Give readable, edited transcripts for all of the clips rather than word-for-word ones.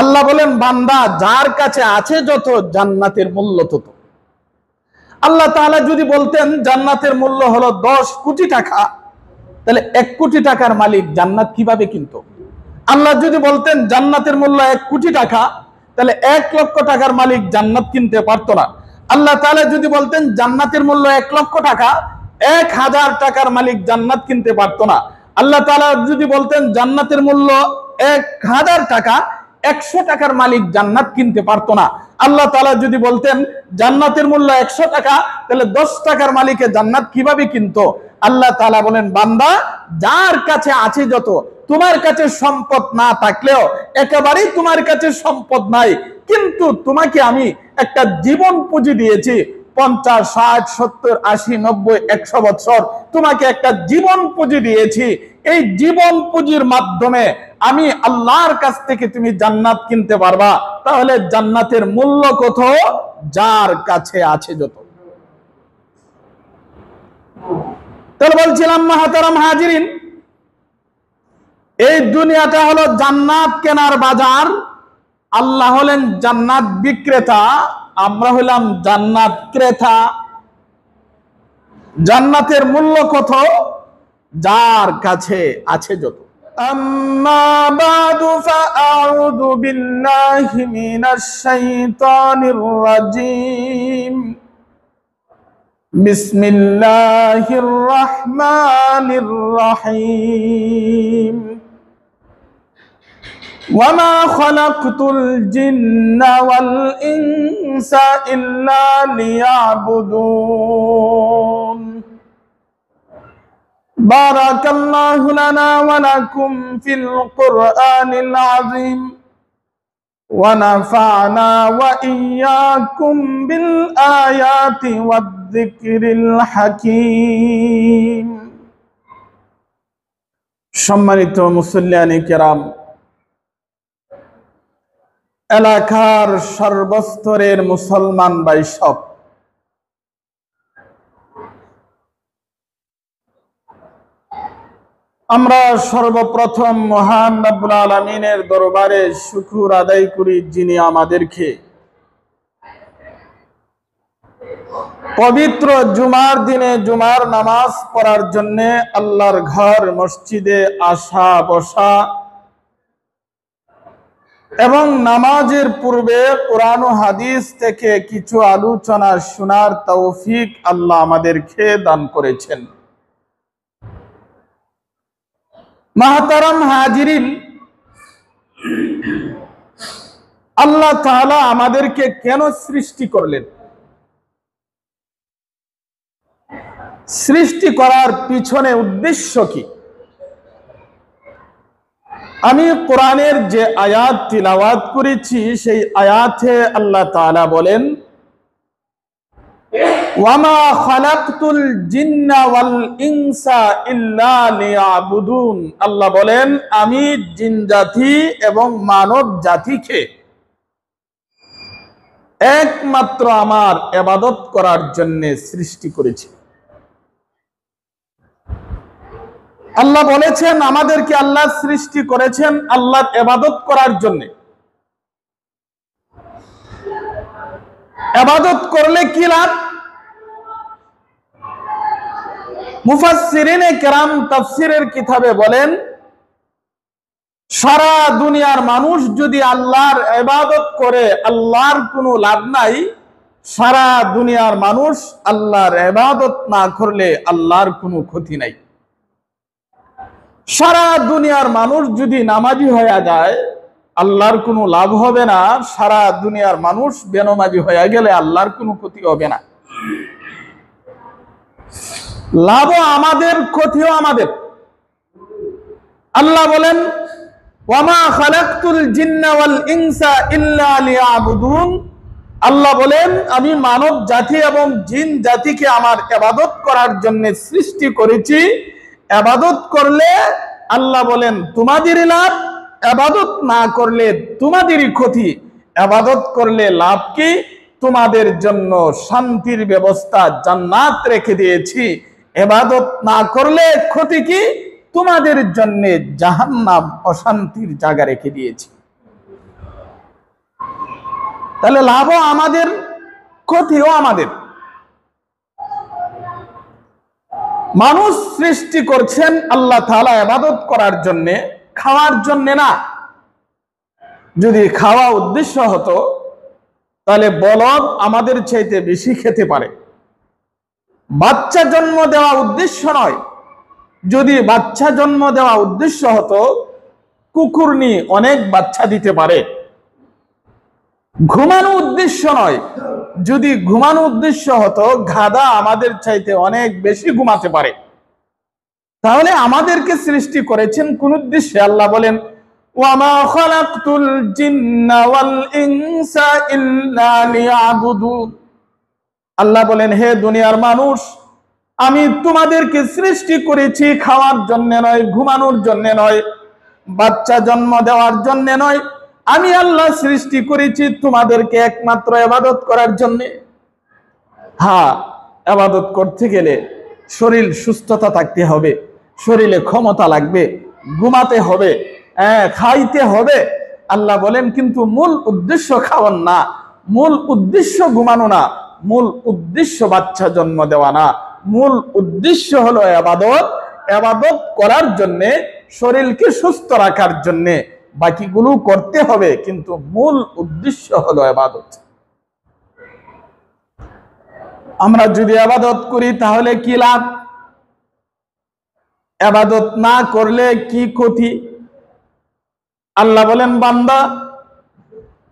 আল্লাহ বলেন, বান্দা যার কাছে আছে যত, জান্নাতের মূল্য তত। আল্লাহ তাআলা যদি বলতেন জান্নাতের মূল্য হলো 10 কোটি টাকা, তাহলে 1 কোটি টাকার মালিক জান্নাত কিভাবে কিনতো? আল্লাহ যদি বলতেন জান্নাতের মূল্য 1 কোটি টাকা, তাহলে 1 লক্ষ টাকার মালিক জান্নাত কিনতে পারতো না। আল্লাহ তাআলা যদি বলতেন জান্নাতের মূল্য 1 লক্ষ টাকা, 1000 টাকার মালিক জান্নাত কিনতে পারতো না। আল্লাহ তাআলা যদি বলতেন জান্নাতের মূল্য 1000 টাকা, 100 টাকার মালিক জান্নাত কিনতে পারতো না। আল্লাহ তাআলা যদি বলতেন জান্নাতের মূল্য 100 টাকা, তাহলে 10 টাকার মালিকে জান্নাত কিভাবে কিনতো? আল্লাহ তাআলা বলেন, বান্দা যার কাছে আছে যত, তোমার কাছে সম্পদ না থাকলেও, একেবারেই তোমার কাছে সম্পদ নাই, কিন্তু তোমাকে আমি একটা জীবন পুঁজি দিয়েছি, 50, 60, 70, 80, 90, 100 বছর তোমাকে একটা জীবন পুঁজি দিয়েছি। এই জীবন পুঁজির মাধ্যমে আমি আল্লাহর কাছ থেকে তুমি জান্নাত কিনতে পারবা। তাহলে জান্নাতের মূল্য কত? যার কাছে আছে যত। তাহলে বলছিলাম মুহতারাম হাজিরিন, এই দুনিয়াটা হলো জান্নাত কেনার বাজার। আল্লাহ হলেন জান্নাত বিক্রেতা, আমরা হলাম জান্নাত ক্রেতা। জান্নাতের মূল্য কত? যার কাছে আছে যত। আম্মা বাদু ফাআউযু বিল্লাহি মিনাশ শাইতানির রাজীম। বিসমিল্লাহির রহমানির রহিম। ওয়ামা খালাকতুল জিন্না ওয়াল ইনসা ইল্লা লিয়াবুদুন। বারাকাল্লাহু লানা ওয়া লাকুম ফিল কুরআনিল আযীম ওয়া নাফা'না ওয়া ইয়্যাকুম বিল আয়াতি ওয়াদ যিকরিল হাকীম। সম্মানিত মুসল্লিয়ানে কেরাম, এলাকার সর্বস্তরের মুসলমান ভাই সব, আমরা সর্বপ্রথম মহান রব্বুল আলামিনের দরবারে শুকর আদায় করি, যিনি আমাদেরকে পবিত্র জুমার দিনে জুমার নামাজ পড়ার জন্য আল্লাহর ঘর মসজিদে আসা বসা এবং নামাজের পূর্বে কোরআন ও হাদিস থেকে কিছু আলোচনা শোনার তৌফিক আল্লাহ আমাদেরকে দান করেছেন। মুহতারাম হাজিরিন, আল্লাহ তাআলা আমাদেরকে কেন সৃষ্টি করলেন? সৃষ্টি করার পিছনে উদ্দেশ্য কি? আমি কোরআনের যে আয়াত তিলাওয়াত করেছি, সেই আয়াতে আল্লাহ তাআলা বলেন, ওয়ামা খালাকতুল জিন্না ওয়াল ইনসা ইল্লা লিয়াবুদুন। আল্লাহ বলেন, আমি জিন জাতি এবং মানব জাতিকে একমাত্র আমার ইবাদত করার জন্য সৃষ্টি করেছি। আল্লাহ বলেছেন আমাদেরকে আল্লাহ সৃষ্টি করেছেন আল্লাহর ইবাদত করার জন্য। ইবাদত করলে কি লাভ? মুফাসসিরিনে কেরাম তাফসীরের কিতাবে বলেন, সারা দুনিয়ার মানুষ যদি আল্লাহর ইবাদত করে আল্লাহর কোনো লাভ নাই, সারা দুনিয়ার মানুষ আল্লাহর ইবাদত না করলে আল্লাহর কোনো ক্ষতি নাই। সারা দুনিয়ার মানুষ যদি নামাজি হয়ে যায় আল্লাহর কোনো লাভ হবে না, সারা দুনিয়ার মানুষ বেনামাজি হয়ে গেলে আল্লাহর কোনো ক্ষতি হবে না। লাভও আমাদের, ক্ষতিও আমাদের। আল্লাহ বলেন, ওয়ামা খালাকতুল জিন্না ওয়াল ইনসা ইল্লা লিয়াবুদুন। আল্লাহ বলেন, আমি মানব জাতি এবং জিন জাতিকে আমার ইবাদত করার জন্য সৃষ্টি করেছি। ইবাদত করলে আল্লাহ বলেন তোমাদেরই লাভ, ইবাদত না করলে তোমাদেরই ক্ষতি। ইবাদত করলে লাভ কি? তোমাদের জন্য শান্তির ব্যবস্থা জান্নাত রেখে দিয়েছি। ইবাদত না করলে ক্ষতি কি? তোমাদের জন্য জাহান্নাম, অশান্তির জায়গা রেখে দিয়েছি। তাহলে লাভও আমাদের, ক্ষতিও আমাদের। মানুষ সৃষ্টি করছেন আল্লাহ তাআলা ইবাদত করার জন্য, খাওয়ার জন্য না। যদি খাওয়া উদ্দেশ্য হতো তাহলে বলদ আমাদের চাইতে বেশি খেতে পারে। বাচ্চা জন্ম দেওয়া উদ্দেশ্য নয়। যদি বাচ্চা জন্ম দেওয়া উদ্দেশ্য হতো, কুকুরনি অনেক বাচ্চা দিতে পারে। ঘুমানো উদ্দেশ্য নয়। যদি ঘুমানো উদ্দেশ্য হতো, গাধা আমাদের চাইতে অনেক বেশি ঘুমাতে পারে। তাহলে আমাদেরকে সৃষ্টি করেছেন কোন উদ্দেশ্যে? আল্লাহ বলেন, ওয়ামা খালাকতুল জিন্না ওয়াল ইনসা ইল্লা লিয়াবুদুন। আল্লাহ বলেন, হে দুনিয়ার মানুষ, আমি তোমাদেরকে সৃষ্টি করেছি খাওয়ার জন্য নয়, ঘুমানোর জন্য নয়, বাচ্চা জন্ম দেওয়ার জন্য নয়। আমি আল্লাহ সৃষ্টি করেছি তোমাদেরকে একমাত্র ইবাদত করার জন্য। হ্যাঁ, ইবাদত করতে গেলে শরীর সুস্থতা থাকতে হবে, শরীরে ক্ষমতা লাগবে, ঘুমাতে হবে, খাইতে হবে। আল্লাহ বলেন, কিন্তু মূল উদ্দেশ্য খাওয়ান না, মূল উদ্দেশ্য ঘুমানো না, মূল উদ্দেশ্য বাচ্চা জন্ম দেওয়া না। মূল উদ্দেশ্য হলো ইবাদত। ইবাদত করার জন্য, শরীরকে সুস্থ রাখার জন্য বাকিগুলো করতে হবে, কিন্তু মূল উদ্দেশ্য হলো ইবাদত। আমরা যদি ইবাদত করি তাহলে কি লাভ? ইবাদত না করলে কি ক্ষতি? আল্লাহ বলেন, বান্দা,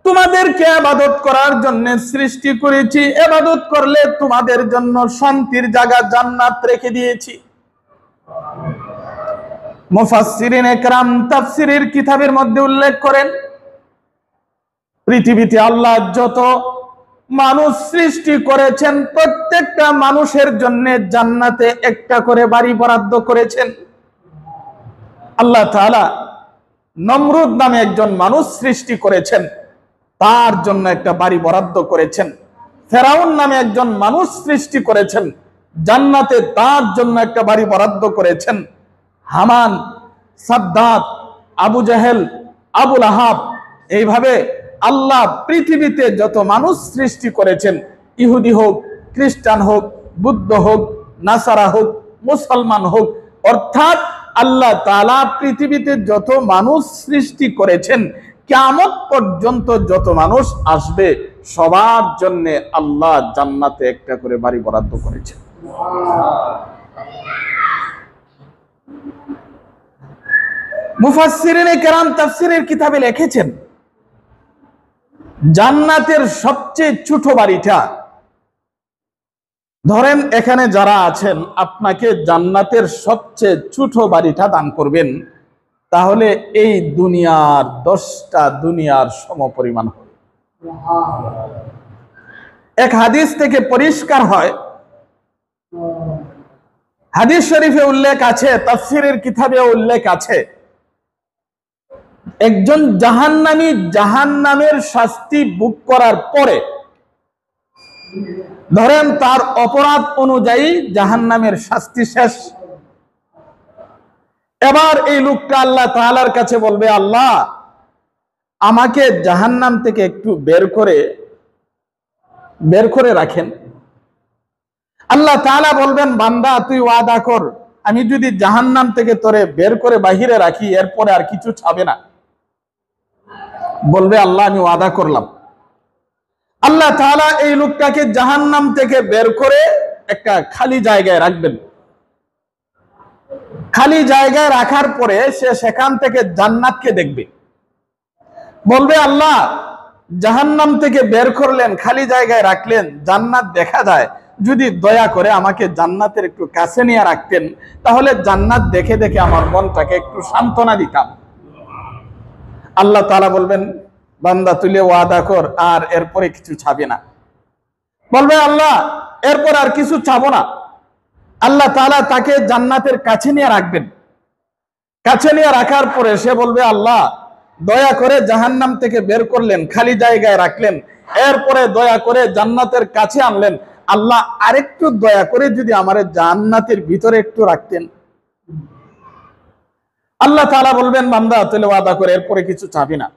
তোমাদেরকে ইবাদত করার জন্য সৃষ্টি করেছি। ইবাদত করলে তোমাদের জন্য শান্তির জায়গা জান্নাত রেখে দিয়েছি। মুফাসসিরিন ইকরাম তাফসীরের কিতাবের মধ্যে উল্লেখ করেন, পৃথিবীতে আল্লাহ যত মানুষ সৃষ্টি করেছেন, প্রত্যেকটা মানুষের জন্য জান্নাতে একটা করে বাড়ি বরাদ্দ করেছেন। আল্লাহ তাআলা নমরুদ নামে একজন মানুষ সৃষ্টি করেছেন, তার জন্য একটা বাড়ি বরাদ্দ করেছেন। ফেরাউন নামে একজন মানুষ সৃষ্টি করেছেন, জান্নাতে তার জন্য একটা বাড়ি বরাদ্দ করেছেন। হামান, সাদ্দাত, আবু জাহেল, আবু লাহাব, এইভাবে আল্লাহ পৃথিবীতে যত মানুষ সৃষ্টি করেছেন, ইহুদি হোক, খ্রিস্টান হোক, বুদ্ধ হোক, নাসারা হোক, মুসলমান হোক, অর্থাৎ আল্লাহ তাআলা পৃথিবীতে যত মানুষ সৃষ্টি করেছেন, কিয়ামত পর্যন্ত যত মানুষ আসবে, সবার জন্য আল্লাহ জান্নাতে একটা করে বাড়ি বরাদ্দ করেছেন। মুফাসসিরিনে কেরাম তাফসীরের কিতাবে লিখেছেন, জান্নাতের সবচেয়ে ছোট বাড়িটা, ধরেন এখানে যারা আছেন, আপনাকে জান্নাতের সবচেয়ে ছোট বাড়িটা দান করবেন, তাহলে এই দুনিয়ার 10টা দুনিয়ার সমপরিমাণ হবে। এক হাদিস থেকে পরিষ্কার হয়, হাদিস শরীফে উল্লেখ আছে, তাফসীরের কিতাবে উল্লেখ আছে, একজন জাহান্নামী জাহান্নামের শাস্তি ভোগ করার পরে, ধরেন তার অপরাধ অনুযায়ী জাহান্নামের শাস্তি শেষ, এবার এই লোকটা আল্লাহ তাআলার কাছে বলবে, আল্লাহ, আমাকে জাহান্নাম থেকে একটু বের করে রাখেন। আল্লাহ তাআলা বলবেন, বান্দা, তুই ওয়াদা কর, আমি যদি জাহান্নাম থেকে তোরে বের করে বাহিরে রাখি, এরপরে আর কিছু চাবে না। বলবে, আল্লাহ, আমি ওয়াদা করলাম। আল্লাহ তাআলা এই লোকটাকে জাহান্নাম থেকে বের করে একটা খালি জায়গায় রাখবেন। খালি জায়গায় রাখার পরে সে সেখান থেকে জান্নাতকে দেখবে, বলবে, আল্লাহ, জাহান্নাম থেকে বের করলেন, খালি জায়গায় রাখলেন, জান্নাত দেখা যায়, যদি দয়া করে আমাকে জান্নাতের একটু কাছে নিয়ে রাখতেন, তাহলে জান্নাত দেখে দেখে আমার মনটাকে একটু সান্ত্বনা দিতাম। আল্লাহ তাআলা বলবেন, বান্দা, তুলে ওয়াদা কর, আর এরপরে কিছু চাবি না। বলবে, আল্লাহ, এরপর আর কিছু চাবো না। আল্লাহ তাআলা তাকে জান্নাতের কাছে নিয়ে রাখবেন। কাছে নিয়ে রাখার পরে সে বলবে, আল্লাহ, দয়া করে জাহান্নাম থেকে বের করলেন, খালি জায়গায় রাখলেন, এরপরে দয়া করে জান্নাতের কাছে আনলেন, আল্লাহ, আরেকটু দয়া করে যদি আমার জান্নাতের ভিতরে একটু রাখতেন। আল্লাহ তাআলা বলবেন, বান্দা, তুলে ওয়াদা করে এরপরে কিছু চাবি না।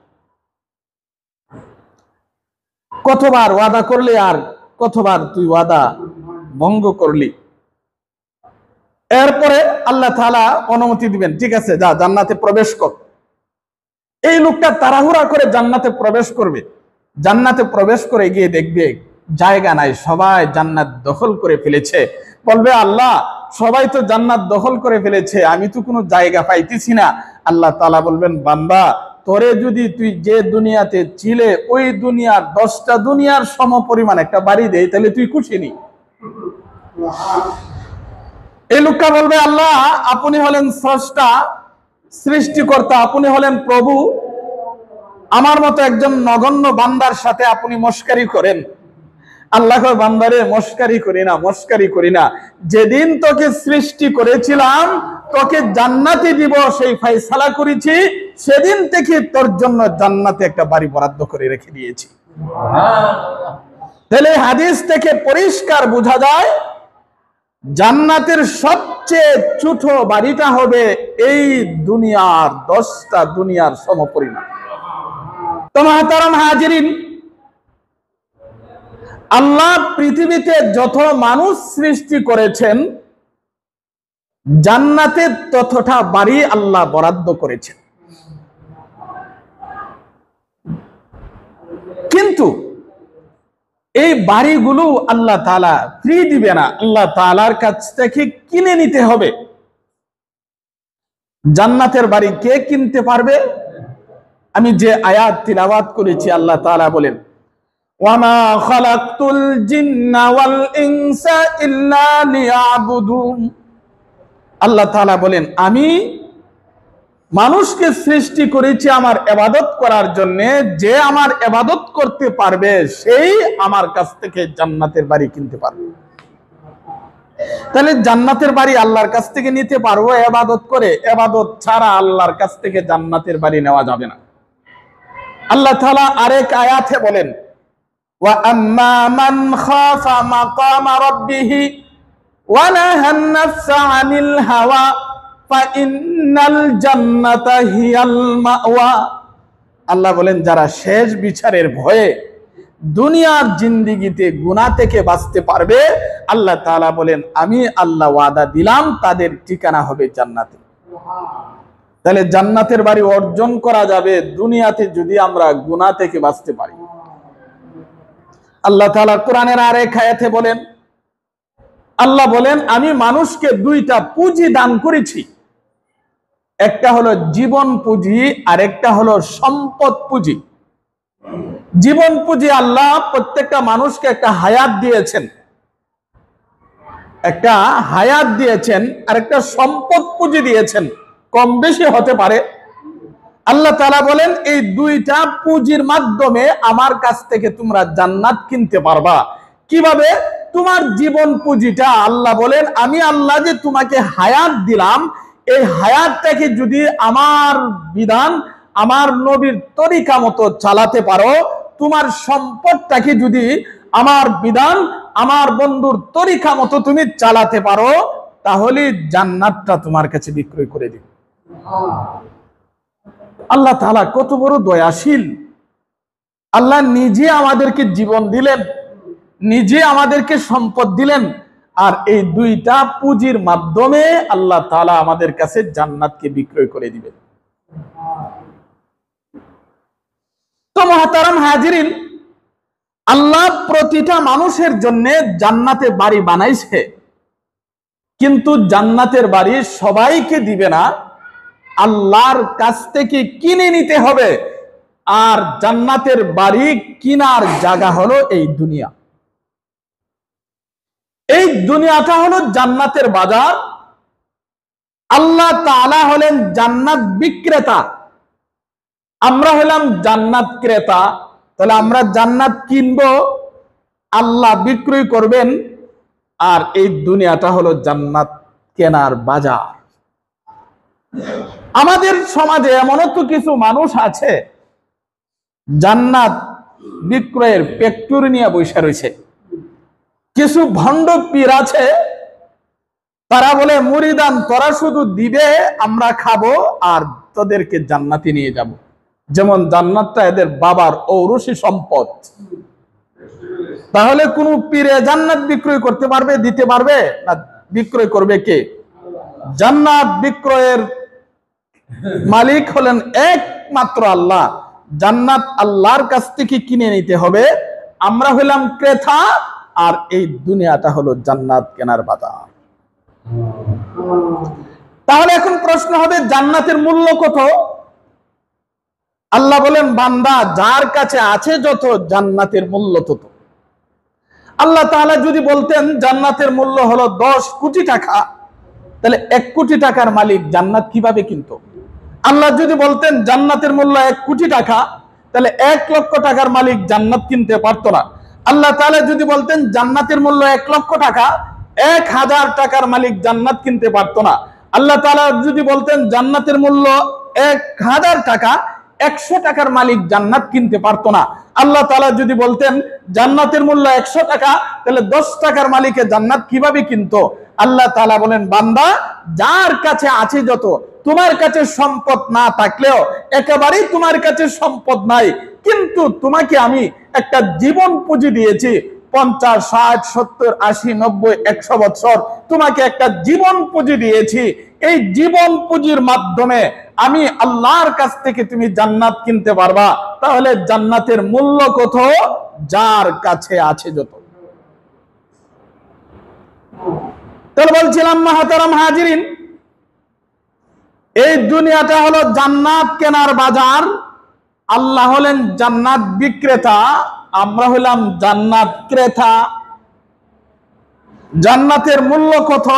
কতবার ওয়াদা করলি আর কতবার তুই ওয়াদা ভঙ্গ করলি। এরপরে আল্লাহ তাআলা অনুমতি দিবেন, ঠিক আছে যা জান্নাতে প্রবেশ কর। এই লোকটা তাড়াহুড়া করে জান্নাতে প্রবেশ করবে। জান্নাতে প্রবেশ করে গিয়ে দেখবে জায়গা নাই, সবাই জান্নাত দখল করে ফেলেছে। বলবে আল্লাহ সবাই তো জান্নাত দখল করে ফেলেছে, আমি তো কোনো জায়গা পাইতেছি না। আল্লাহ তাআলা বলবেন বান্দা তোরে যদি তুই যে দুনিয়াতে ছিলে ওই দুনিয়ার 10টা দুনিয়ার সমপরিমাণ একটা বাড়ি দেই তাহলে তুই খুশি নি? এই লোকটা বলবে আল্লাহ আপনি হলেন স্রষ্টা, সৃষ্টিকর্তা, আপনি হলেন প্রভু, আমার মতো একজন নগণ্য বান্দার সাথে আপনি মস্কারি করেন। আল্লাহ বান্দারে মস্কারি করি না, মস্কারি করি না। যেদিন তোকে সৃষ্টি করেছিলাম তোকে জান্নাতে দিব সেই ফয়সালা করেছি, সেদিন থেকে তোর জন্য জান্নাতে একটা বাড়ি বরাদ্দ করে রেখে দিয়েছি। তাহলে হাদিস থেকে পরিষ্কার বোঝা যায় জান্নাতের সবচেয়ে ছোট বাড়িটা হবে এই দুনিয়ার 10টা দুনিয়ার সমপরিমাণ। তো মুহতারাম হাজিরিন, আল্লাহ পৃথিবীতে যত মানুষ সৃষ্টি করেছেন জান্নাতে ততটা বাড়ি আল্লাহ বরাদ্দ করেছেন। কিন্তু এই বাড়িগুলো আল্লাহ তাআলা ফ্রি দিবে না, আল্লাহ তাআলার কাছ থেকে কিনে নিতে হবে। জান্নাতের বাড়ি কে কিনতে পারবে? আমি যে আয়াত তিলাওয়াত করেছি আল্লাহ তাআলা বলেন ওয়ামা খালাকতুল জিন্না ওয়াল ইনসা ইল্লা লিয়াবুদুন। আল্লাহ তাআলা বলেন আমি মানুষকে সৃষ্টি করেছি আমার ইবাদত করার জন্য, যে আমার ইবাদত করতে পারবে সেই আমার কাছ থেকে জান্নাতের বাড়ি কিনতে পারবে। তাহলে জান্নাতের বাড়ি আল্লাহর কাছ থেকে নিতে পারবো ইবাদত করে, ইবাদত ছাড়া আল্লাহর কাছ থেকে জান্নাতের বাড়ি নেওয়া যাবে না। আল্লাহ তাআলা আরেক আয়াতে বলেন ওয়া আম্মা মান খাফা মাকামা রাব্বিহি ওয়া নাহান নাফসা আনিল হাওয়া ফাইন্নাল জান্নাতা হিয়াল মাওয়া। আল্লাহ বলেন যারা শেষ বিচারের ভয়ে দুনিয়ার জিন্দেগিতে গুনাহ থেকে বাঁচতে পারবে, আল্লাহ তাআলা বলেন আমি আল্লাহ ওয়াদা দিলাম তাদের ঠিকানা হবে জান্নাতে। তাহলে জান্নাতের বাড়ি অর্জন করা যাবে দুনিয়াতে যদি আমরা গুনাহ থেকে বাঁচতে পারি। আল্লাহ তাআলা কোরআনের আরেক আয়াতে বলেন, আল্লাহ বলেন আমি মানুষকে 2টা পুঁজি দান করেছি, একটা হলো জীবন পুঁজি আর একটা হলো সম্পদ পুঁজি। জীবন পুঁজি আল্লাহ প্রত্যেকটা মানুষকে একটা হায়াত দিয়েছেন, একটা হায়াত দিয়েছেন, আর একটা সম্পদ পুঁজি দিয়েছেন, কম বেশি হতে পারে। আল্লাহ তাআলা বলেন এই 2টা পুঁজির মাধ্যমে আমার কাছ থেকে তোমরা জান্নাত কিনতে পারবা। কিভাবে? তোমার জীবন পুঁজিটা আল্লাহ বলেন আমি আল্লাহ যে তোমাকে হায়াত দিলাম, এই হায়াতটাকে যদি আমার বিধান আমার নবীর তরিকা মতো চালাতে পারো, তোমার সম্পদটাকে যদি আমার বিধান আমার বন্ধুর তরিকা মতো তুমি চালাতে পারো, তাহলে জান্নাতটা তোমার কাছে বিক্রয় করে দিবে। আল্লাহ তাআলা কত বড় দয়াশীল। আল্লাহ নিজে আমাদেরকে জীবন দিলেন, নিজে আমাদেরকে সম্পদ দিলেন, আর এই 2টা পুঁজির মাধ্যমে আল্লাহ তাআলা আমাদের কাছে জান্নাতকে বিক্রয় করে দিবেন। তো মুহতারাম হাজিরিন, আল্লাহ প্রতিটা মানুষের জন্য জান্নাতে বাড়ি বানাইছে, কিন্তু জান্নাতের বাড়ি সবাইকে দিবে না, আল্লাহর কাছ থেকে কিনে নিতে হবে। আর জান্নাতের বাড়ি কিনার জায়গা হলো এই দুনিয়া। এই দুনিয়াটা হলো জান্নাতের বাজার। আল্লাহ তাআলা হলেন জান্নাত বিক্রেতা, আমরা হলাম জান্নাত ক্রেতা। তাহলে আমরা জান্নাত কিনবো, আল্লাহ বিক্রয় করবেন, আর এই দুনিয়াটা হলো জান্নাত কেনার বাজার। আমাদের সমাজে এমনও তো কিছু মানুষ আছে জান্নাত বিক্রয়ের ফ্যাক্টরি নিয়ে বসে রয়েছে। কিছু ভণ্ড পীর আছে, তারা বলে মুরিদান তোরা শুধু দিবে আমরা খাবো আর তোদেরকে জান্নাতে নিয়ে যাব। যেমন জান্নাতটা এদের বাবার ঔরসী সম্পদ, তাহলে কোন পীরে জান্নাত বিক্রয় করতে পারবে, দিতে পারবে না? বিক্রয় করবে কে? জান্নাত বিক্রয়ের মালিক হলেন একমাত্র আল্লাহ। জান্নাত আল্লাহর কাছ থেকে কিনে নিতে হবে। আমরা হলাম ক্রেতা, আর এই দুনিয়াটা হলো জান্নাত কেনার বাজার। তাহলে এখন প্রশ্ন হবে, জান্নাতের মূল্য কত? আল্লাহ বলেন, বান্দা যার কাছে আছে যত, জান্নাতের মূল্য তত। আল্লাহ তাআলা যদি বলতেন জান্নাতের মূল্য হলো 10 কোটি টাকা, তাহলে 1 কোটি টাকার মালিক জান্নাত কিভাবে কিনতো? আল্লাহ যদি বলতেন জান্নাতের মূল্য 1 কোটি টাকা, তাহলে 1 লক্ষ টাকার মালিক জান্নাত কিনতে পারতো না। আল্লাহ তাআলা যদি বলতেন জান্নাতের মূল্য 1 লক্ষ টাকা, 1000 টাকার মালিক জান্নাত কিনতে পারতো না। আল্লাহ তাআলা যদি বলতেন জান্নাতের মূল্য 1000 টাকা, 100 টাকার মালিক জান্নাত কিনতে পারতো না। আল্লাহ তাআলা যদি বলতেন জান্নাতের মূল্য 100 টাকা, তাহলে 10 টাকার মালিকে জান্নাত কিভাবে কিনতো? আল্লাহ তাআলা বলেন, বান্দা যার কাছে আছে যত, তোমার কাছে সম্পদ না থাকলেও, একেবারেই তোমার কাছে সম্পদ নাই, কিন্তু তোমাকে আমি একটা জীবন পুঁজি দিয়েছি, 50, 60, 70, 80, 90, 100 বছর তোমাকে একটা জীবন পুঁজি দিয়েছি। এই জীবন পুঁজির মাধ্যমে আমি আল্লাহর কাছ থেকে তুমি জান্নাত কিনতে পারবা। তাহলে জান্নাতের মূল্য কত? যার কাছে আছে যত। তাহলে বলছিলাম মুহতারাম হাজিরিন, এই দুনিয়াটা হলো জান্নাত কেনার বাজার। আল্লাহ হলেন জান্নাত বিক্রেতা, আমরা হলাম জান্নাত ক্রেতা। জান্নাতের মূল্য কত?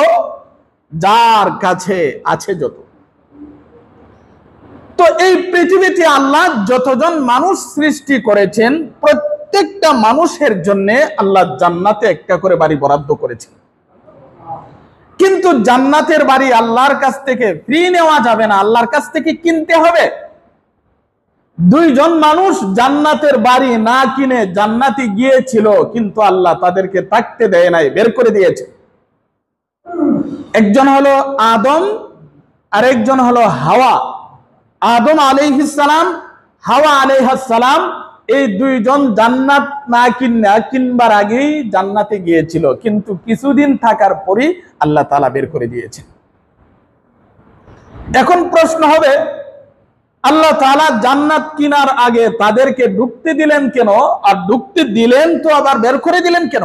যার কাছে আছে যত। তো এই পৃথিবীতে আল্লাহ যতজন মানুষ সৃষ্টি করেছেন, প্রত্যেকটা মানুষের জন্য আল্লাহ জান্নাতে একটা করে বাড়ি বরাদ্দ করেছেন। কিন্তু জান্নাতের বাড়ি আল্লাহর কাছ থেকে ফ্রি নেওয়া যাবে না, আল্লাহর কাছ থেকে কিনতে হবে। 2 জন মানুষ জান্নাতের বাড়ি না কিনে জান্নাতে গিয়েছিল, কিন্তু আল্লাহ তাদেরকে থাকতে দেয় নাই, বের করে দিয়েছে। একজন হলো আদম, আর একজন হলো হাওয়া। আদম আলাইহিস সালাম, হাওয়া আলাইহিস সালাম, এই 2 জন জান্নাত না কিনবার আগেই জান্নাতে গিয়েছিল, কিন্তু কিছুদিন থাকার পরই আল্লাহ তাআলা বের করে দিয়েছেন। এখন প্রশ্ন হবে, আল্লাহ তাআলা জান্নাত কিনার আগে তাদেরকে ঢুকতে দিলেন কেন, আর ঢুকতে দিলেন তো আবার বের করে দিলেন কেন?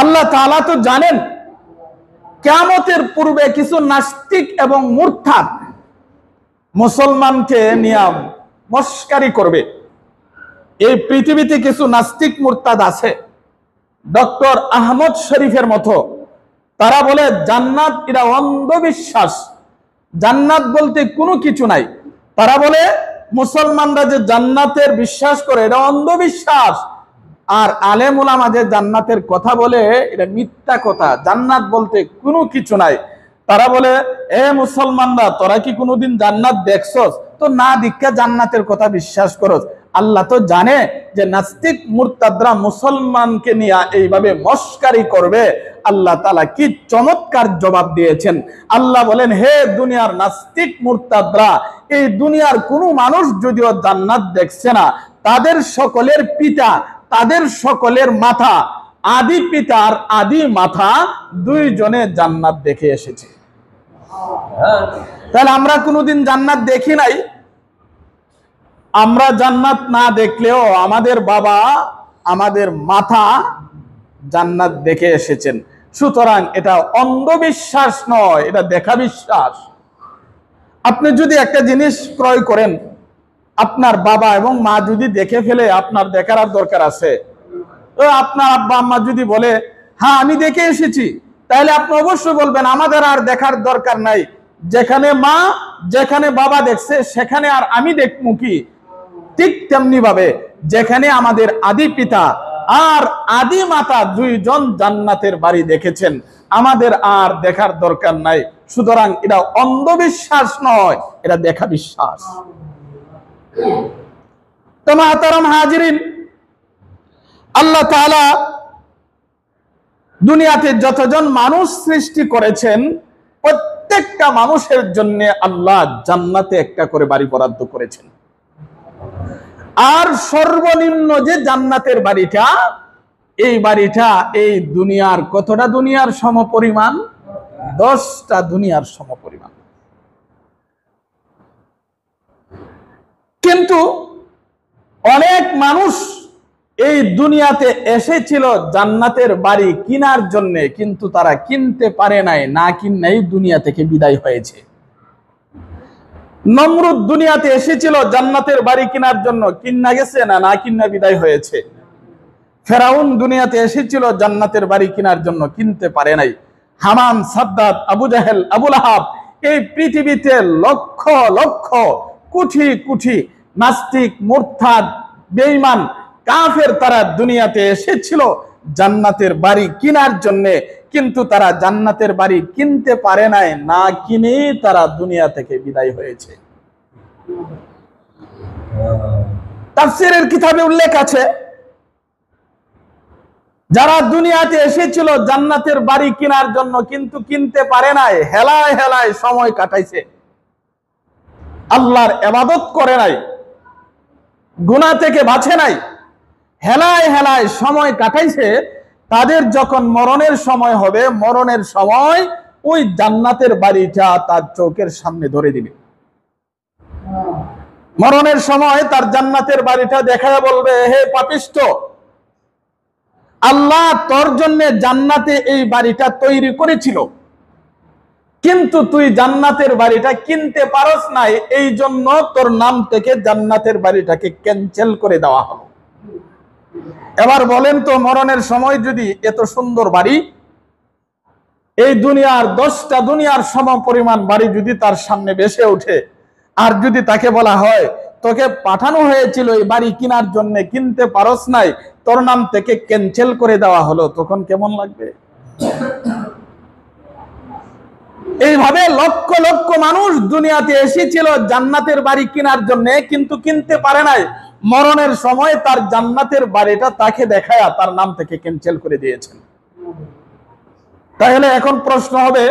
আল্লাহ তাআলা তো জানেন কিয়ামতের পূর্বে কিছু নাস্তিক এবং মুরতাদ মুসলমানকে নিয়ে মস্কারি করবে। এই পৃথিবীতে কিছু নাস্তিক মুরতাদ আছে, ডক্টর আহমদ শরীফের মতো। তারা বলে জান্নাত এটা অন্ধবিশ্বাস, জান্নাত বলতে কোনো কিছু নাই। তারা বলে মুসলমানরা যে জান্নাতের বিশ্বাস করে এটা অন্ধবিশ্বাস, আর আলেম উলামা যে জান্নাতের কথা বলে এটা মিথ্যা কথা, জান্নাত বলতে কোনো কিছু নাই। তারা বলে, এ মুসলমানরা, তোরা কি কোনোদিন জান্নাত দেখছস? তো না দীক্ষা জান্নাতের কথা বিশ্বাস করস? আল্লাহ তো জানে যে নাস্তিক মুরতাদরা মুসলমানকে নিয়ে এইভাবে মস্কারি করবে। আল্লাহ তাআলা কি চমৎকার জবাব দিয়েছেন। আল্লাহ বলেন, হে দুনিয়ার নাস্তিক মুরতাদরা, এই দুনিয়ার কোনো মানুষ যদিও জান্নাত দেখছে না, তাদের সকলের পিতা, তাদের সকলের মাথা, আদি পিতার আদি মাথা 2 জনে জান্নাত দেখে এসেছে। তাহলে আমরা কোনোদিন জান্নাত দেখি নাই। আমরা জান্নাত না দেখলেও আমাদের বাবা, আমাদের মাথা জান্নাত দেখে এসেছেন। সুতরাং এটা অন্ধবিশ্বাস নয়, এটা দেখা বিশ্বাস। আপনি যদি একটা জিনিস ক্রয় করেন, আপনার বাবা এবং মা যদি দেখে ফেলে, আপনার দেখার আর দরকার আছে? তো আপনার আব্বা আম্মা যদি বলে হ্যাঁ আমি দেখে এসেছি, তাহলে আপনি অবশ্যই বলবেন আমাদের আর দেখার দরকার নাই। যেখানে মা, যেখানে বাবা দেখছে, সেখানে আর আমি দেখবো কি? ঠিক তেমনি ভাবে যেখানে আমাদের আদি পিতা আর আদি মাতা 2 জন জান্নাতের বাড়ি দেখেছেন, আমাদের আর দেখার দরকার নাই। সুতরাং এটা অন্ধবিশ্বাস নয়, এটা দেখা বিশ্বাস। তো মুহতারাম হাজিরিন, আল্লাহ তাআলা দুনিয়াতে যতজন মানুষ সৃষ্টি করেছেন, প্রত্যেকটা মানুষের জন্য আল্লাহ জান্নাতে একটা করে বাড়ি বরাদ্দ করেছেন। আর সর্বনিম্ন যে জান্নাতের বাড়িটা, এই বাড়িটা এই দুনিয়ার কতটা দুনিয়ার সমপরিমাণ? 10টা দুনিয়ার সমপরিমাণ। কিন্তু অনেক মানুষ এই দুনিয়াতে এসেছিল জান্নাতের বাড়ি কেনার জন্য, কিন্তু তারা কিনতে পারে নাই, না কিনেই দুনিয়া থেকে বিদায় হয়েছে। নমরুদ দুনিয়াতে এসেছিল জান্নাতের বাড়ি কেনার জন্য, কিন্না গেছে না না কিন্না বিদায় হয়েছে। ফেরাউন দুনিয়াতে এসেছিল জান্নাতের বাড়ি কেনার জন্য, কিনতে পারে নাই। হামান, সাদ্দাত, আবু জাহেল, আবুল আহাব, এই পৃথিবীতে লক্ষ লক্ষ কোটি কোটি নাস্তিক, মুরতাদ, বেঈমান, কাফের তারা দুনিয়াতে এসেছিল জান্নাতের বাড়ি কেনার জন্য, কিন্তু তারা জান্নাতের বাড়ি কিনতে পারে নাই, না কিনে তারা দুনিয়া থেকে বিদায় হয়েছে। তাফসীরের কিতাবে উল্লেখ আছে, যারা দুনিয়াতে এসেছিল জান্নাতের বাড়ি কেনার জন্য কিন্তু কিনতে পারে নাই, হেলায় হেলায় সময় কাটাইছে, আল্লাহর ইবাদত করে নাই, গুনাহ থেকে বাঁচে নাই, হেলায় হেলায় সময় কাটাইছে, তাদের যখন মরণের সময় হবে, মরণের সময় ওই জান্নাতের বাড়িটা তার চোখের সামনে ধরে দিবে। মরণের সময় তার জান্নাতের বাড়িটা দেখায় বলবে, হে পাপিষ্ঠ, আল্লাহ তোর জন্য জান্নাতে এই বাড়িটা তৈরি করেছিল, কিন্তু তুই জান্নাতের বাড়িটা কিনতে পারস নাই, এই জন্য তোর নাম থেকে জান্নাতের বাড়িটাকে ক্যান্সেল করে দেওয়া হলো। এবার বলেন তো, মরণের সময় যদি এত সুন্দর বাড়ি, এই দুনিয়ার 10টা দুনিয়ার সমপরিমাণ বাড়ি যদি তার সামনে ভেসে ওঠে, আর যদি তাকে বলা হয় তোকে পাঠানো হয়েছিল এই বাড়ি কেনার জন্য, কিনতে পারস নাই, তোর নাম থেকে ক্যান্সেল করে দেওয়া হলো, তখন কেমন লাগবে? এইভাবে লক্ষ লক্ষ মানুষ দুনিয়াতে এসেছিল জান্নাতের বাড়ি কেনার জন্য, কিন্তু কিনতে পারে নাই, মরণের সময় তার জান্নাতের বাড়িটা তাকে দেখায়া তার নাম থেকে ক্যান্সেল করে দিয়েছেন। তাহলে এখন প্রশ্ন হবে,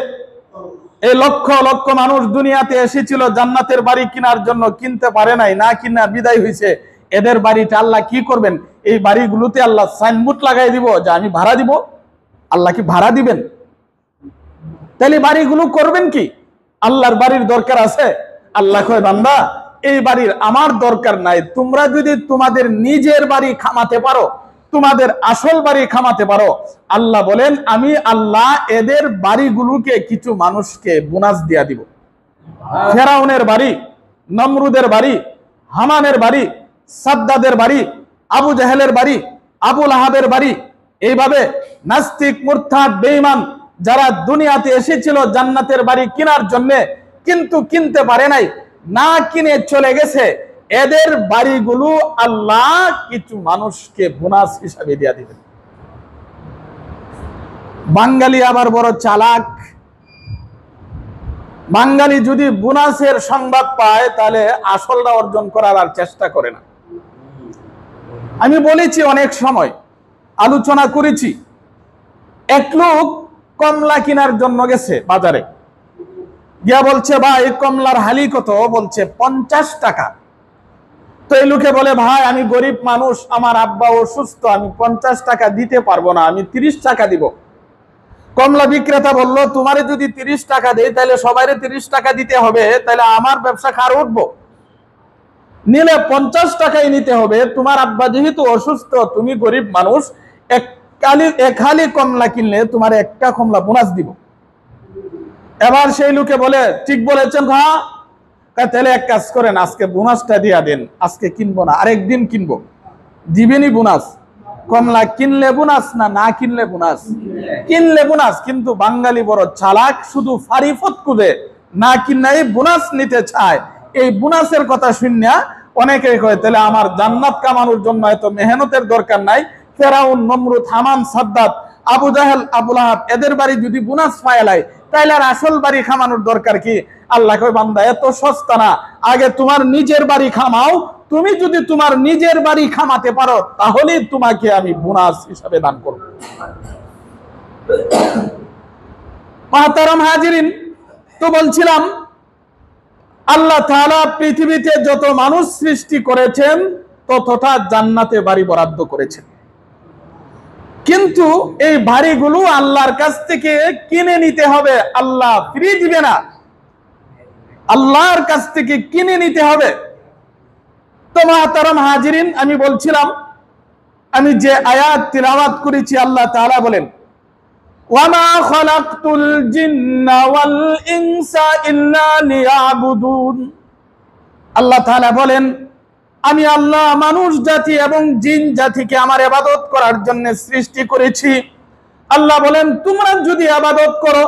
এই লক্ষ লক্ষ মানুষ দুনিয়াতে এসেছিল জান্নাতের বাড়ি কেনার জন্য, কিনতে পারে নাই, না কিনা বিদায় হয়েছে, এদের বাড়িটা আল্লাহ কি করবেন? এই বাড়িগুলোতে আল্লাহ সাইনবোর্ড লাগাই দিব যে আমি ভাড়া দিব? আল্লাহ কি ভাড়া দিবেন? তাহলে বাড়িগুলো করবেন কি? আল্লাহর বাড়ির দরকার আছে? আল্লাহ কয়, বান্দা এই বাড়ির আমার দরকার নাই, তোমরা যদি তোমাদের নিজের বাড়ি খামাতে পারো, তোমাদের আসল বাড়ি খামাতে পারো, আল্লাহ বলেন আমি আল্লাহ এদের বাড়িগুলোকে কিছু মানুষকে বোনাস দিয়া দিব। ফেরাউনের বাড়ি, নমরুদের বাড়ি, হামানের বাড়ি, সাদ্দাদের বাড়ি, আবু জাহেলের বাড়ি, আবুল আহাবের বাড়ি, এইভাবে নাস্তিক, মুরতাদ, বেঈমান যারা দুনিয়াতে এসেছিল জান্নাতের বাড়ি কেনার জন্য, কিন্তু কিনতে পারে নাই, না কিনে চলে গেছে, এদের বাড়িগুলো আল্লাহ কিছু মানুষকে বোনাস হিসাবে দিয়ে দিবেন। বাঙালি আবার বড় চালাক, বাঙালি যদি বোনাসের সংবাদ পায় তাহলে আসলটা অর্জন করার আর চেষ্টা করে না। আমি বলেছি, অনেক সময় আলোচনা করেছি, এক লোক কমলা কেনার জন্য গেছে বাজারে, গিয়া বলছে, ভাই কমলার হালি কত? বলছে 50 টাকা। তো এই লোকে বলে, ভাই আমি গরিব মানুষ, আমার আব্বা অসুস্থ, আমি 50 টাকা দিতে পারবো না, আমি 30 টাকা দিব। কমলা বিক্রেতা বলল, তোমারে যদি 30 টাকা দেই তাহলে সবাইরে 30 টাকা দিতে হবে, তাহলে আমার ব্যবসা কার উঠবো? নিলে 50 টাকাই নিতে হবে, তোমার আব্বা যেহেতু অসুস্থ, তুমি গরিব মানুষ, এক হালি কমলা কিনলে তোমার একটা কমলা বোনাস দিব। এবার সেই লোকে বলে, ঠিক বলেছেন, হ্যাঁ, তাহলে এক কাজ করেন, আজকে বোনাসটা দিয়া দেন, আজকে কিনবো না, আরেকদিন কিনবো, দিবেনি বোনাস? কমলা কিনলে বোনাস না না কিনলে বোনাস? কিনলে বোনাস। কিন্তু বাঙালি বড় চালাক, শুধু ফারিফত কুদে, না কিনলেই বোনাস নিতে চায়। এই বোনাসের কথা শুনিয়া অনেকে কয়, তাহলে আমার জান্নাত কামানোর জন্য এত মেহনতের দরকার নাই। ফেরাউন, নমরুদ, হামান, সাদ্দাত, আবু জাহেল, আবুল আহাব, এদের বাড়ি যদি বোনাস পায়লাই, তাইলে আর আসল বাড়ি খামানোর দরকার কি? আল্লাহ কয়, বান্দা এত সস্তা না, আগে তোমার নিজের বাড়ি খামাও, তুমি যদি তোমার নিজের বাড়ি খামাতে পারো তাহলে তোমাকে আমি বোনাস হিসাবে দান করব। মুহতারাম হাজিরিন, তো বলছিলাম, আল্লাহ তাআলা পৃথিবীতে যত মানুষ সৃষ্টি করেছেন ততটা জান্নাতে বাড়ি বরাদ্দ করেছেন। কিন্তু এই বাড়িগুলো আল্লাহর কাছ থেকে কিনে নিতে হবে, আল্লাহ ফ্রি দিবে না, আল্লাহর কাছ থেকে কিনে নিতে হবে। তো মুহতারাম হাজিরিন, আমি বলছিলাম, আমি যে আয়াত তিলাওয়াত করেছি, আল্লাহ তাআলা বলেন, ওয়ামা খালাকতুল জিন্না ওয়াল ইনসা ইল্লা লিয়াবুদুন। আল্লাহ তাআলা বলেন, আমি আল্লাহ মানুষ জাতি এবং জিন জাতিকে আমার ইবাদত করার জন্য সৃষ্টি করেছি। আল্লাহ বলেন, তোমরা যদি ইবাদত করো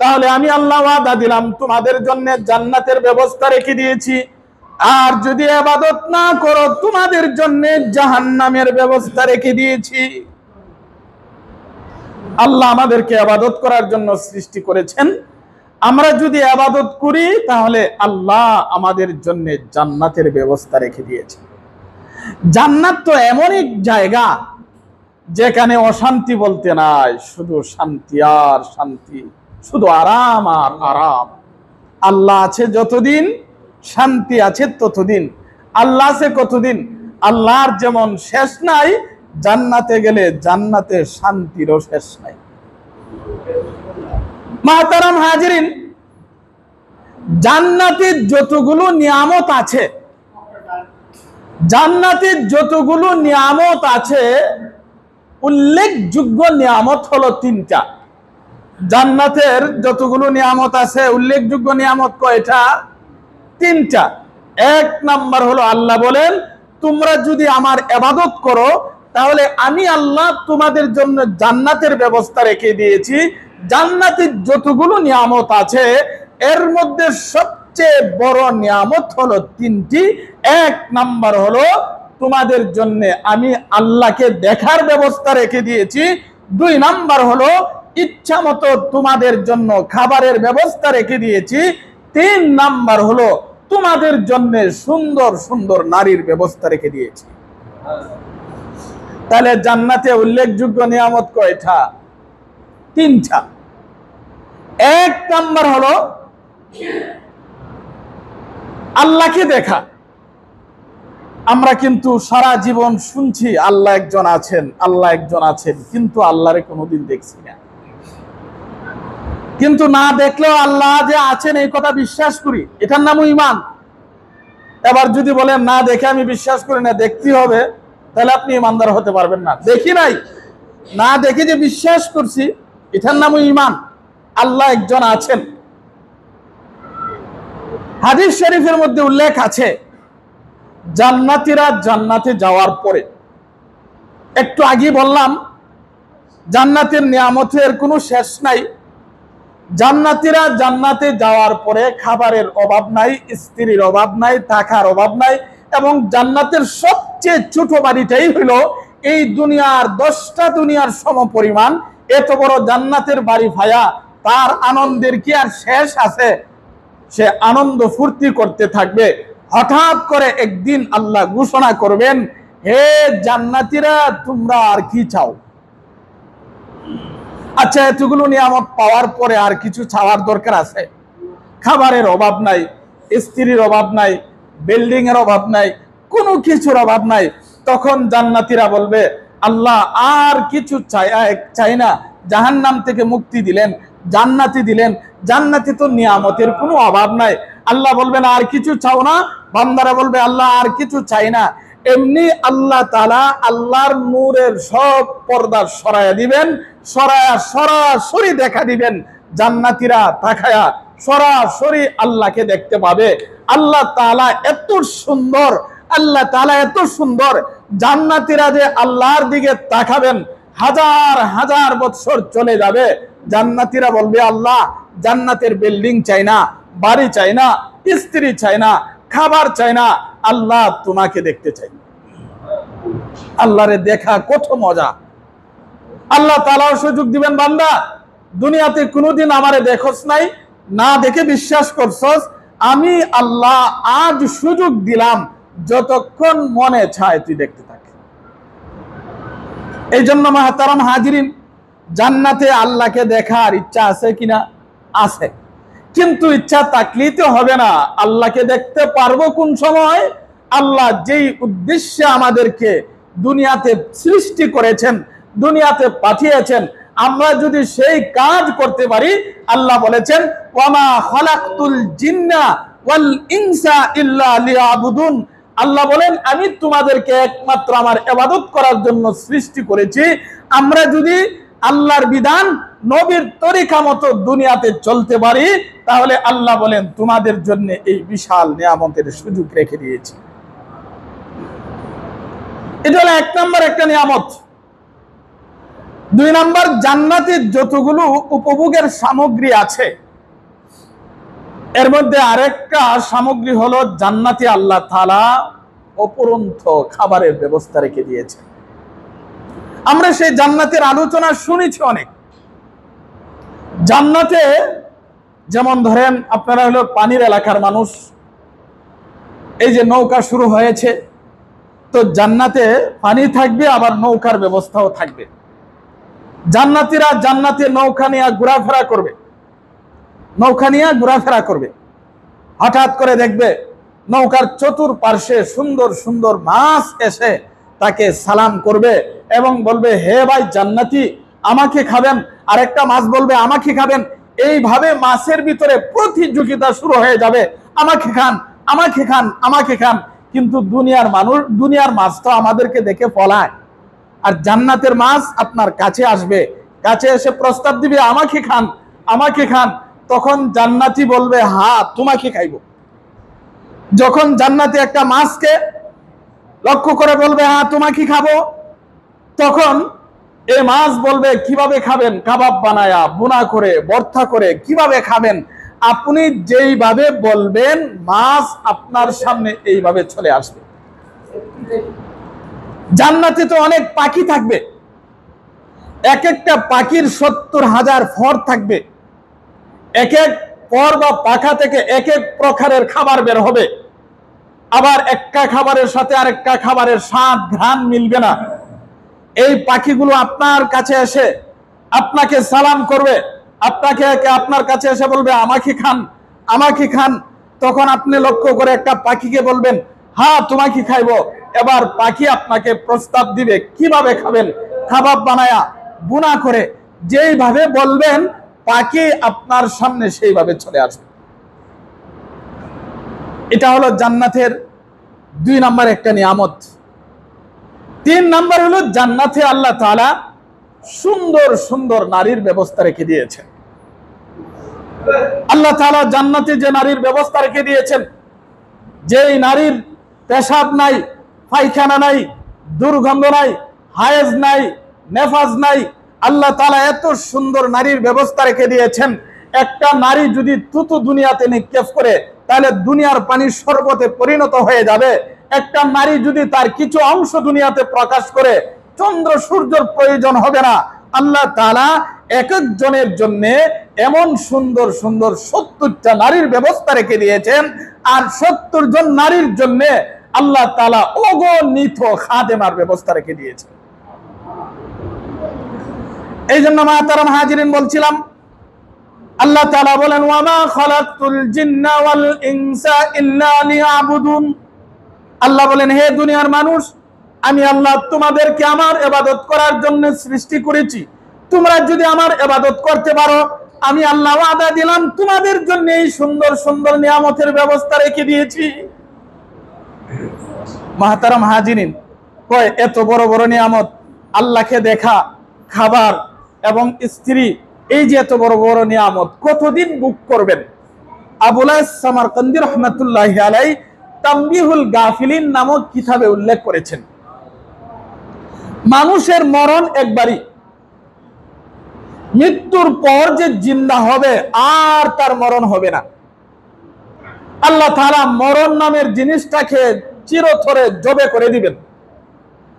তাহলে আমি আল্লাহ ওয়াদা দিলাম তোমাদের জন্য জান্নাতের ব্যবস্থা রেখে দিয়েছি, আর যদি ইবাদত না করো তোমাদের জন্য জাহান্নামের ব্যবস্থা রেখে দিয়েছি। আল্লাহ আমাদেরকে ইবাদত করার জন্য সৃষ্টি করেছেন। আমরা যদি ইবাদত করি তাহলে আল্লাহ আমাদের জন্য জান্নাতের ব্যবস্থা রেখে দিয়েছেন। জান্নাত তো এমন এক জায়গা যেখানে অশান্তি বলতে নাই, শুধু শান্তি আর শান্তি, শুধু আরাম আর আরাম। আল্লাহ আছে যতদিন, শান্তি আছে ততদিন। আল্লাহ আছে কতদিন? আল্লাহর যেমন শেষ নাই, জান্নাতে গেলে জান্নাতে শান্তিরও শেষ নাই। মুহতারাম হাজিরিন, জান্নাতের যতগুলো নিয়ামত আছে, জান্নাতের যতগুলো নিয়ামত আছে, উল্লেখযোগ্য নিয়ামত হলো তিনটা। জান্নাতের যতগুলো নিয়ামত আছে, উল্লেখযোগ্য নিয়ামত কয়টা? তিনটা। এক নাম্বার হলো, আল্লাহ বলেন, তোমরা যদি আমার ইবাদত করো তাহলে আমি আল্লাহ তোমাদের জন্য জান্নাতের ব্যবস্থা রেখে দিয়েছি। জান্নাতের যতগুলো নিয়ামত আছে এর মধ্যে সবচেয়ে বড় নিয়ামত হলো তিনটি। এক নাম্বার হলো, তোমাদের জন্য আমি আল্লাহকে দেখার ব্যবস্থা রেখে দিয়েছি। দুই নাম্বার হলো, ইচ্ছা মতো তোমাদের জন্য খাবারের ব্যবস্থা রেখে দিয়েছি। তিন নাম্বার হলো, তোমাদের জন্য সুন্দর সুন্দর নারীর ব্যবস্থা রেখে দিয়েছি। তাহলে জান্নাতে উল্লেখযোগ্য নিয়ামত কয়টা? তিনটা। এক নাম্বার হলো আল্লাহকে দেখা। আমরা কিন্তু সারা জীবন শুনছি আল্লাহ একজন আছেন, আল্লাহ একজন আছেন, কিন্তু আল্লাহরে কোনোদিন দেখছি না। কিন্তু না দেখলেও আল্লাহ যে আছেন এই কথা বিশ্বাস করি, এটার নামও ঈমান। এবার যদি বলেন না দেখে আমি বিশ্বাস করি না, দেখতে হবে, তাহলে আপনি ঈমানদার হতে পারবেন না। দেখি নাই, না দেখে যে বিশ্বাস করছি, এটার নামও ঈমান। আল্লাহ একজন আছেন। হাদিস শরীফের মধ্যে উল্লেখ আছে, জান্নাতীরা জান্নাতে যাওয়ার পরে, একটু আগে বললাম জান্নাতের নিয়ামতের কোনো শেষ নাই। জান্নাতীরা জান্নাতে যাওয়ার পরে খাবারের অভাব নাই, স্ত্রীর অভাব নাই, থাকার অভাব নাই, এবং জান্নাতের সবচেয়ে ছোট বাড়িটাই হলো এই দুনিয়ার 10টা দুনিয়ার সমপরিমাণ। এত বড় জান্নাতের বাড়ি ভায়া, তার আনন্দের কি আর শেষ আছে? সে আনন্দ ফুর্তি করতে থাকবে। হঠাৎ করে একদিন আল্লাহ ঘোষণা করবেন, হে জান্নাতীরা, তোমরা আর কি চাও? আচ্ছা, এতগুলো নিয়ামত পাওয়ার পরে আর কিছু চাওয়ার দরকার আছে? খাবারের অভাব নাই, স্ত্রীর অভাব নাই, বিল্ডিং এর অভাব নাই, কোনো কিছুর অভাব নাই। তখন জান্নাতীরা বলবে, আল্লাহ আর কিছু চাই না। জাহান্নাম থেকে মুক্তি দিলেন, জান্নাতি দিলেন, জান্নাতি তো নিয়ামতের কোনো অভাব নাই। আল্লাহ বলবেন, আর কিছু চাও না? বান্দারা বলবে, আল্লাহ আর কিছু চাই না। এমনি আল্লাহ তাআলা আল্লাহর নূরের সব পর্দা সরাইয়া দিবেন, সরাসরি দেখা দিবেন। জান্নাতীরা তাকায়া সরাসরি আল্লাহকে দেখতে পাবে। আল্লাহ তাআলা এত সুন্দর, আল্লাহ তাআলা এত সুন্দর, জান্নাতীরা যে আল্লাহর দিকে তাকাবেন, হাজার হাজার বছর চলে যাবে। জান্নাতীরা বলবে, আল্লাহ জান্নাতের বিল্ডিং চাই না, বাড়ি চাই না, স্ত্রী চাই না, খাবার চাই না, আল্লাহ তোমাকে দেখতে চাই। আল্লাহরে দেখা কত মজা। আল্লাহ তাআলাও সুযোগ দিবেন, বান্দা দুনিয়াতে কোনোদিন আমারে দেখোস নাই, না দেখে বিশ্বাস করছস, আমি আল্লাহ আজ সুযোগ দিলাম, যতক্ষণ মনে চায় তুই দেখতে থাক। এই জন্য মুহতারাম হাজিরিন, জান্নাতে আল্লাহকে দেখার ইচ্ছা আছে কিনা? আছে। কিন্তু ইচ্ছা থাকলেই তো হবে না। আল্লাহকে দেখতে পারবো কোন সময়? আল্লাহ যেই উদ্দেশ্যে আমাদেরকে দুনিয়াতে সৃষ্টি করেছেন, দুনিয়াতে পাঠিয়েছেন, আমরা যদি সেই কাজ করতে পারি, আল্লাহ বলেছেন ওয়ামা খালাকতুল জিন্না ওয়াল ইনসা ইল্লা লিয়াবুদুন। আল্লাহ বলেন আমি তোমাদেরকে একমাত্র আমার ইবাদত করার জন্য সৃষ্টি করেছি। আমরা যদি আল্লাহর বিধান, নবীর তরিকা মতো দুনিয়াতে চলতে পারি, তাহলে আল্লাহ বলেন তোমাদের জন্য এই বিশাল নিয়ামতের সুযোগ রেখে দিয়েছি। এটা হলো 1 নম্বর একটা নিয়ামত। 2 নম্বর, জান্নাতের যতগুলো উপভোগের সামগ্রী আছে, এর মধ্যে আরেকটা সামগ্রী হলো জান্নাতে আল্লাহ তাআলা অপরন্ত খাবারের ব্যবস্থা রেখে দিয়েছে। আমরা সেই জান্নাতের আলোচনা শুনেছি অনেক। জান্নাতে যেমন ধরেন আপনারা হলো পানির এলাকার মানুষ, এই যে নৌকা শুরু হয়েছে, তো জান্নাতে পানি থাকবে, আবার নৌকার ব্যবস্থাও থাকবে। জান্নাতীরা জান্নাতে নৌকা নিয়ে ঘোরাফেরা করবে, নৌকা নিয়ে ঘোরাফেরা করবে। হঠাৎ করে দেখবে নৌকার চতুর্পার্শ্বে সুন্দর সুন্দর মাছ এসে তাকে সালাম করবে এবং বলবে হে ভাই জান্নাতি, আমাকে খাবেন। আরেকটা মাছ বলবে আমাকে খাবেন। এইভাবে মাছের ভিতরে প্রতিযোগিতা শুরু হয়ে যাবে, আমাকে খান, আমাকে খান, আমাকে খান। কিন্তু দুনিয়ার মানুষ, দুনিয়ার মাছ তো আমাদেরকে দেখে পলায়, আর জান্নাতের মাছ আপনার কাছে আসবে, কাছে এসে প্রস্তাব দিবে আমাকে খান, আমাকে খান। তখন জান্নাতি বলবে হ্যাঁ তোমাকে খাইব। যখন জান্নাতি একটা মাছকে লক্ষ্য করে বলবে হ্যাঁ তোমাকে খাবো, তখন এই মাছ বলবে কিভাবে খাবেন? কাবাব বানায়া, বুনা করে, ভর্তা করে কিভাবে খাবেন? আপনি যেইভাবে বলবেন মাছ আপনার সামনে এইভাবে চলে আসবে। জান্নাতে তো অনেক পাখি থাকবে, এক একটা পাখির 70,000 ফর থাকবে। এক এক ফর বা পাখা থেকে এক এক প্রকারের খাবার বের হবে। আবার একটা খাবারের সাথে আরেকটা খাবারের স্বাদ ঘ্রাণ মিলবে না। এই পাখিগুলো আপনার কাছে এসে আপনাকে সালাম করবে, আপনাকে আপনার কাছে এসে বলবে আমাকে খান, আমাকে খান। তখন আপনি লক্ষ্য করে একটা পাখিকে বলবেন হ্যাঁ তোমাকে খাইবো। এবার পাখি আপনাকে প্রস্তাব দিবে কিভাবে খাবেন, কাবাব বানায়া, বুনা করে। যেইভাবে বলবেন পাখি আপনার সামনে সেইভাবে চলে আসবে। এটা হলো জান্নাতের 2 নম্বর একটা নিয়ামত। 3 নম্বর হলো জান্নাতে আল্লাহ তাআলা সুন্দর সুন্দর নারীর ব্যবস্থা রেখে দিয়েছেন। আল্লাহ তাআলা জান্নাতে যে নারীর ব্যবস্থা রেখে দিয়েছেন, যেই নারীর পেশাব নাই, পায়খানা নাই, দুর্গন্ধ নাই, হায়েজ নাই, নেফাজ নাই, আল্লাহ তাআলা এত সুন্দর নারীর ব্যবস্থা রেখে দিয়েছেন। একটা নারী যদি থুতু দুনিয়াতে নিক্ষেপ করে, তাহলে দুনিয়ার পানি শরবতে পরিণত হয়ে যাবে। একটা নারী যদি তার কিছু অংশ দুনিয়াতে প্রকাশ করে, চন্দ্র সূর্যের প্রয়োজন হবে না। আল্লাহ তাআলা এক একজনের জন্য এমন সুন্দর সুন্দর 70টা নারীর ব্যবস্থা রেখে দিয়েছেন, আর 70 জন নারীর জন্য আল্লাহ তাআলা অগণিত খাদেমার ব্যবস্থা রেখে দিয়েছেন। এই জন্য মাহতারাম হাজিরিন বলছিলাম, আল্লাহ তাআলা বলেন ওয়ামা খালাকতুল জিন্না ওয়াল ইনসা ইল্লা লিয়াবুদুন। আল্লাহ বলেন হে দুনিয়ার মানুষ, আমি আল্লাহ তোমাদেরকে আমার ইবাদত করার জন্য সৃষ্টি করেছি। তোমরা যদি আমার ইবাদত করতে পারো, আমি আল্লাহ ওয়াদা দিলাম তোমাদের জন্য এই সুন্দর সুন্দর নিয়ামতের ব্যবস্থা রেখে দিয়েছি। মাহতারাম হাজিরিন, কয় এত বড় বড় নিয়ামত, আল্লাহকে দেখা, খাবার এবং স্ত্রী, এই যে এত বড় বড় নিয়ামত কতদিন ভোগ করবেন? আবুল সামারকান্দি রাহমাতুল্লাহি আলাইহি তামবিহুল গাফিলিন নামক কিতাবে উল্লেখ করেছেন, মানুষের মরণ একবারই, মৃত্যুর পর যে জিন্দা হবে আর তার মরণ হবে না। আল্লাহ তাআলা মরণ নামের জিনিসটাকে চিরতরে জবে করে দিবেন।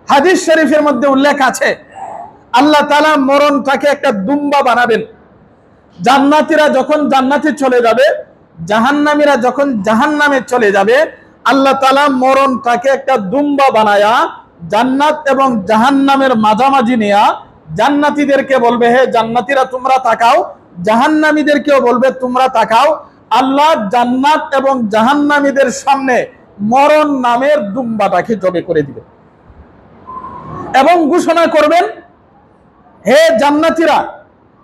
হাদিস শরীফের মধ্যে উল্লেখ আছে, আল্লাহ তাআলা মরণটাকে একটা দুম্বা বানাবেন। জান্নাতীরা যখন জান্নাতে চলে যাবে, জাহান্নামীরা যখন জাহান্নামে চলে যাবে, আল্লাহ তাআলা মরণটাকে একটা দুম্বা বানায়া জান্নাত এবং জাহান্নামের মাঝামাঝি নিয়া জান্নাতীদেরকে বলবে হে জান্নাতীরা তোমরা তাকাও, জাহান্নামীদেরকেও বলবে তোমরা তাকাও। আল্লাহ জান্নাত এবং জাহান্নামীদের সামনে মরণ নামের দুম্বাটাকে জবে করে দিবেন এবং ঘোষণা করবেন, হে জান্নাতীরা,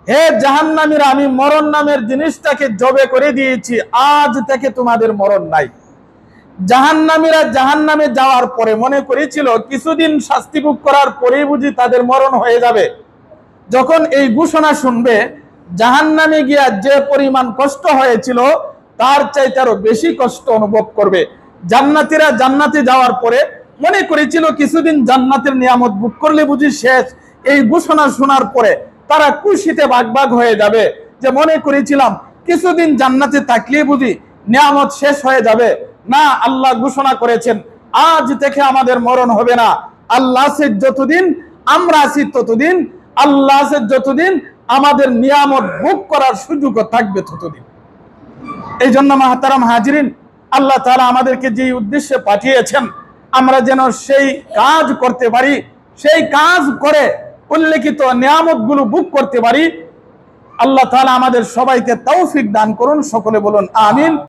হে জাহান্নামীরা, আমি মরণ নামের জিনিসটাকে জবে করে দিয়েছি, আজ থেকে তোমাদের মরণ নাই। জাহান্নামীরা জাহান্নামে যাওয়ার পরে মনে করেছিল কিছুদিন শাস্তি ভোগ করার পরেই বুঝি তাদের মরণ হয়ে যাবে। যখন এই ঘোষণা শুনবে, জাহান্নামে গিয়া যে পরিমাণ কষ্ট হয়েছিল তার চাইতে আরো বেশি কষ্ট অনুভব করবে। জান্নাতীরা জান্নাতে যাওয়ার পরে মনে করেছিল কিছুদিন জান্নাতের নিয়ামত ভোগ করলে বুঝি শেষ। এই ঘোষণা শোনার পরে তারা খুশিতে ভাগ হয়ে যাবে, যে মনে করেছিলাম কিছুদিন জান্নাতে থাকলে বুঝি নিয়ামত শেষ হয়ে যাবে। না, আল্লাহ ঘোষণা করেছেন আজ থেকে আমাদের মরণ হবে না। আল্লাহ সে যতদিন আমরা আছি ততদিন, আল্লাহ সে যতদিন আমাদের নিয়ামত ভোগ করার সুযোগ থাকবে ততদিন। এই জন্য মাহতারাম হাজিরিন, আল্লাহ তাআলা আমাদেরকে যে উদ্দেশ্যে পাঠিয়েছেন আমরা যেন সেই কাজ করতে পারি, সেই কাজ করে উল্লেখিত নিয়ামত গুলো ভোগ করতে পারি। আল্লাহ তাআলা আমাদের সবাইকে তৌফিক দান করুন। সকলে বলুন আমিন।